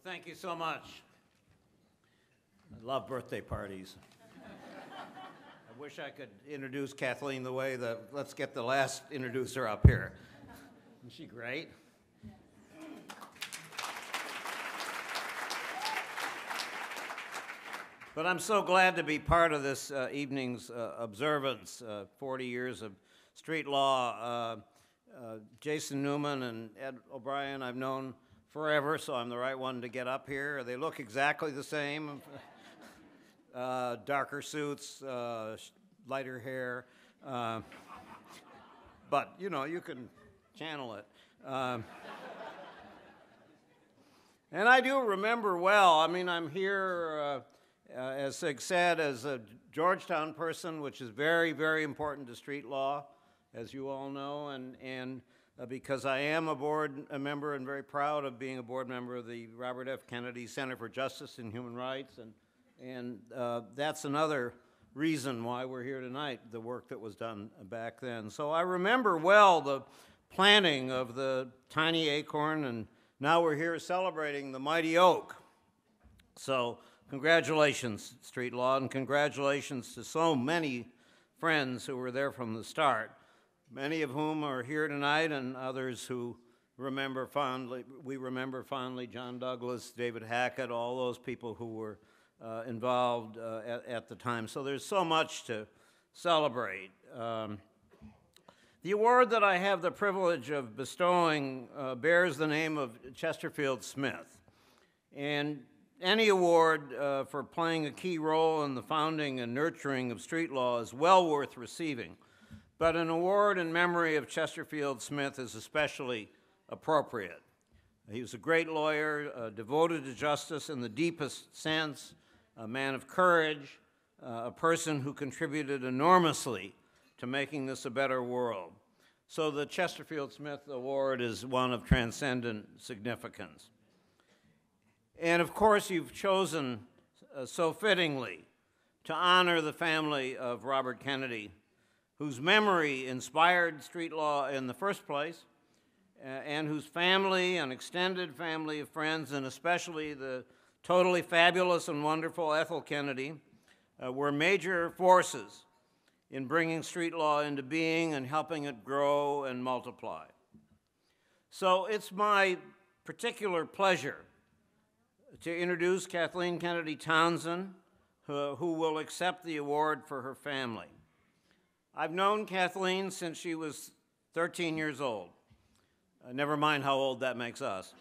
Thank you so much. I love birthday parties. I wish I could introduce Kathleen the way that, let's get the last introducer up here. Isn't she great? But I'm so glad to be part of this evening's observance, 40 years of street law. Jason Newman and Ed O'Brien I've known forever, so I'm the right one to get up here. They look exactly the same. Darker suits, lighter hair. But, you know, you can channel it. And I do remember well. I mean, I'm here, as Sig said, as a Georgetown person, which is very, very important to street law, as you all know, and because I am a member and very proud of being a board member of the Robert F. Kennedy Center for Justice and Human Rights, and that's another reason why we're here tonight, the work that was done back then. So I remember well the planting of the tiny acorn, and now we're here celebrating the mighty oak. So congratulations, street law, and congratulations to so many friends who were there from the start, many of whom are here tonight, and others who remember fondly. We remember fondly John Douglas, David Hackett, all those people who were involved at the time. So there's so much to celebrate. The award that I have the privilege of bestowing bears the name of Chesterfield Smith. And any award for playing a key role in the founding and nurturing of street law is well worth receiving. But an award in memory of Chesterfield Smith is especially appropriate. He was a great lawyer, devoted to justice in the deepest sense, a man of courage, a person who contributed enormously to making this a better world. So the Chesterfield Smith Award is one of transcendent significance. And of course, you've chosen so fittingly to honor the family of Robert Kennedy, whose memory inspired street law in the first place, and whose family and extended family of friends, and especially the totally fabulous and wonderful Ethel Kennedy, were major forces in bringing street law into being and helping it grow and multiply. So it's my particular pleasure to introduce Kathleen Kennedy Townsend, who will accept the award for her family. I've known Kathleen since she was 13 years old. Never mind how old that makes us.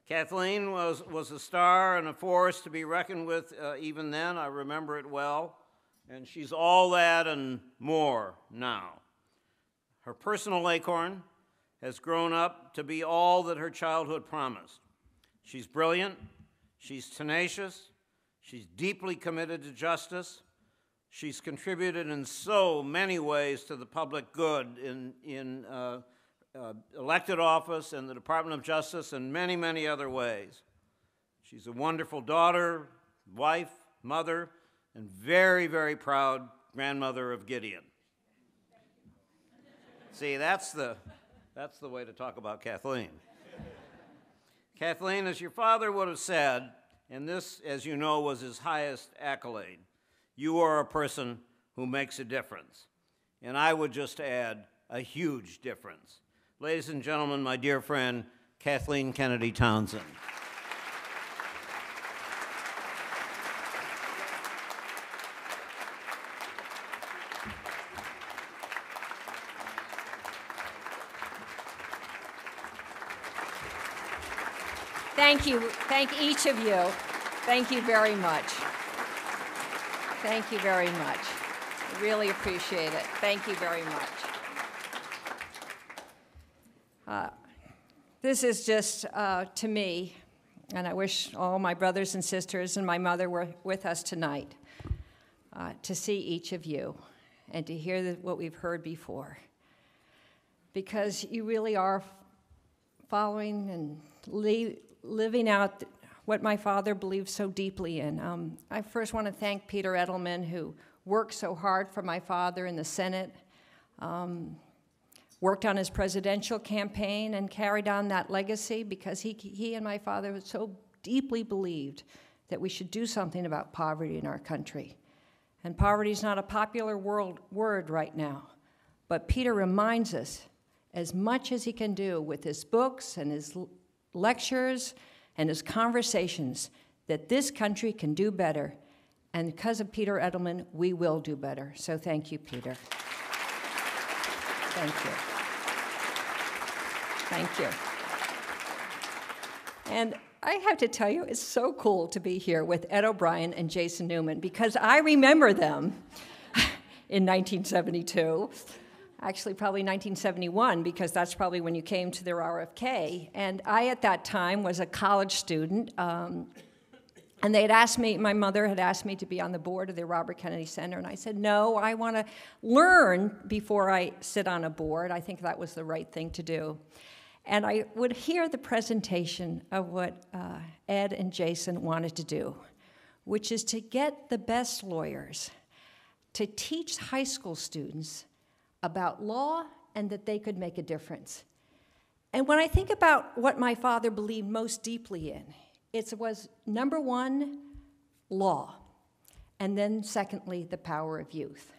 Kathleen was a star and a force to be reckoned with even then. I remember it well. And she's all that and more now. Her personal acorn has grown up to be all that her childhood promised. She's brilliant, she's tenacious, she's deeply committed to justice. She's contributed in so many ways to the public good in elected office and the Department of Justice and many, many other ways. She's a wonderful daughter, wife, mother, and very, very proud grandmother of Gideon. See, that's the way to talk about Kathleen. Kathleen, as your father would have said, and this, as you know, was his highest accolade, you are a person who makes a difference. And I would just add, a huge difference. Ladies and gentlemen, my dear friend, Kathleen Kennedy Townsend. Thank you. Thank each of you. Thank you very much. Thank you very much. I really appreciate it. Thank you very much. This is just, to me, and I wish all my brothers and sisters and my mother were with us tonight, to see each of you and to hear what we've heard before. Because you really are following and living out what my father believed so deeply in. I first want to thank Peter Edelman, who worked so hard for my father in the Senate. worked on his presidential campaign and carried on that legacy because he and my father so deeply believed that we should do something about poverty in our country. And poverty is not a popular word right now, but Peter reminds us, as much as he can do with his books and his lectures and his conversations, that this country can do better. And because of Peter Edelman, we will do better. So thank you, Peter. Thank you. Thank you. And I have to tell you, it's so cool to be here with Ed O'Brien and Jason Newman, because I remember them in 1972. Actually, probably 1971, because that's probably when you came to their RFK. And I, at that time, was a college student. And they had asked me, my mother had asked me to be on the board of the Robert Kennedy Center, and I said, no, I want to learn before I sit on a board. I think that was the right thing to do. And I would hear the presentation of what Ed and Jason wanted to do, which is to get the best lawyers to teach high school students about law and that they could make a difference. And when I think about what my father believed most deeply in, it was, number one, law, and then secondly, the power of youth.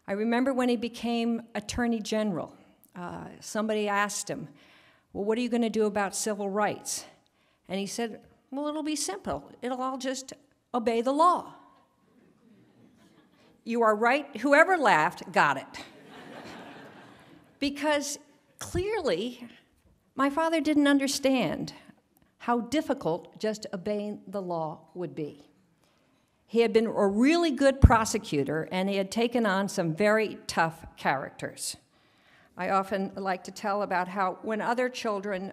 I remember when he became Attorney General, somebody asked him, well, what are you going to do about civil rights? And he said, well, it'll be simple. It'll all just obey the law. You are right. Whoever laughed got it. Because clearly, my father didn't understand how difficult just obeying the law would be. He had been a really good prosecutor, and he had taken on some very tough characters. I often like to tell about how when other children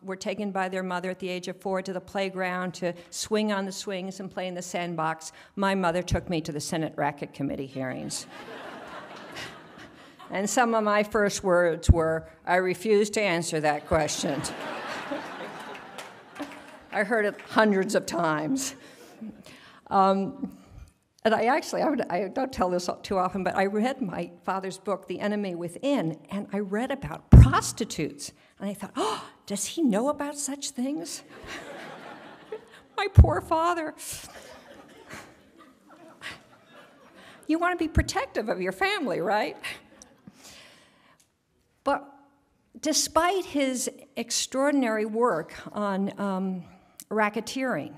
were taken by their mother at the age of 4 to the playground to swing on the swings and play in the sandbox, my mother took me to the Senate Racket Committee hearings. And some of my first words were, I refuse to answer that question. I heard it hundreds of times. And I don't tell this too often, but I read my father's book, The Enemy Within, and I read about prostitutes. And I thought, oh, does he know about such things? My poor father. You want to be protective of your family, right? But despite his extraordinary work on racketeering,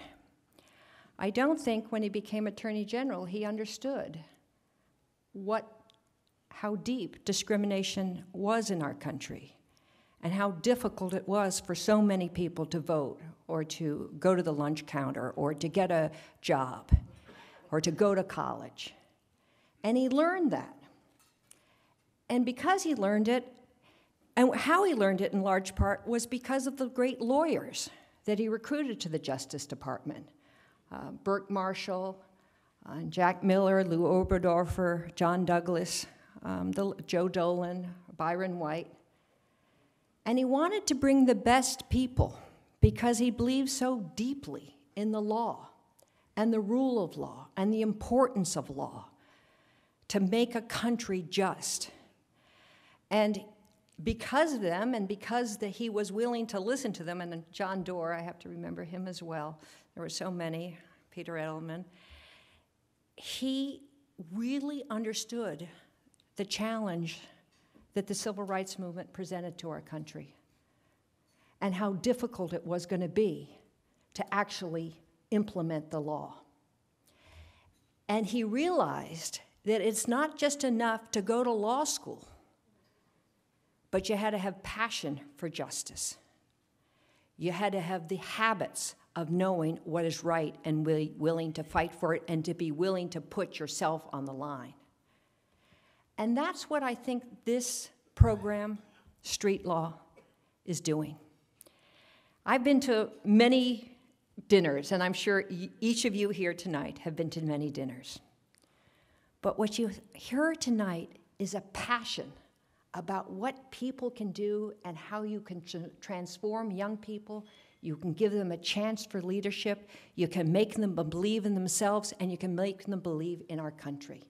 I don't think when he became Attorney General he understood how deep discrimination was in our country and how difficult it was for so many people to vote or to go to the lunch counter or to get a job or to go to college. And he learned that. And because he learned it, and how he learned it in large part was because of the great lawyers that he recruited to the Justice Department. Burke Marshall, Jack Miller, Lou Oberdorfer, John Douglas, Joe Dolan, Byron White. And he wanted to bring the best people because he believed so deeply in the law and the rule of law and the importance of law to make a country just. And because of them, and because he was willing to listen to them, and John Doerr, I have to remember him as well, there were so many, Peter Edelman, he really understood the challenge that the civil rights movement presented to our country and how difficult it was going to be to actually implement the law. And he realized that it's not just enough to go to law school, but you had to have passion for justice. You had to have the habits of knowing what is right and willing to fight for it and to be willing to put yourself on the line. And that's what I think this program, Street Law, is doing. I've been to many dinners, and I'm sure each of you here tonight have been to many dinners. But what you hear tonight is a passion about what people can do and how you can transform young people. You can give them a chance for leadership. You can make them believe in themselves, and you can make them believe in our country.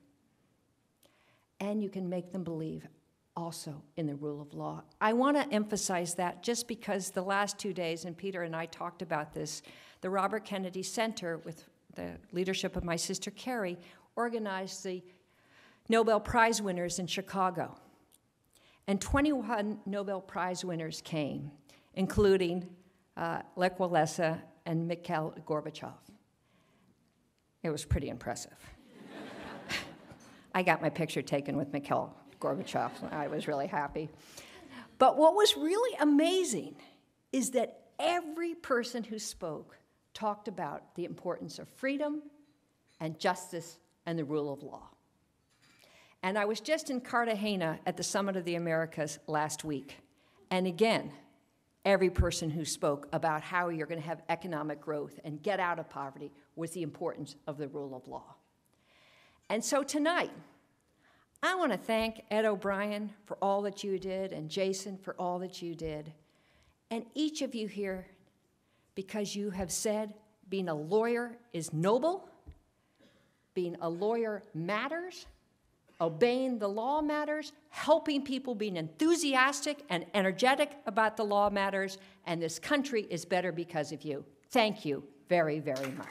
And you can make them believe also in the rule of law. I want to emphasize that just because the last 2 days, and Peter and I talked about this, the Robert Kennedy Center, with the leadership of my sister Carrie, organized the Nobel Prize winners in Chicago. And 21 Nobel Prize winners came, including Lech Walesa and Mikhail Gorbachev. It was pretty impressive. I got my picture taken with Mikhail Gorbachev. I was really happy. But what was really amazing is that every person who spoke talked about the importance of freedom and justice and the rule of law. And I was just in Cartagena at the Summit of the Americas last week. And again, every person who spoke about how you're going to have economic growth and get out of poverty was the importance of the rule of law. And so tonight, I want to thank Ed O'Brien for all that you did and Jason for all that you did. And each of you here, because you have said being a lawyer is noble, being a lawyer matters, obeying the law matters, helping people, being enthusiastic and energetic about the law matters, and this country is better because of you. Thank you very, very much.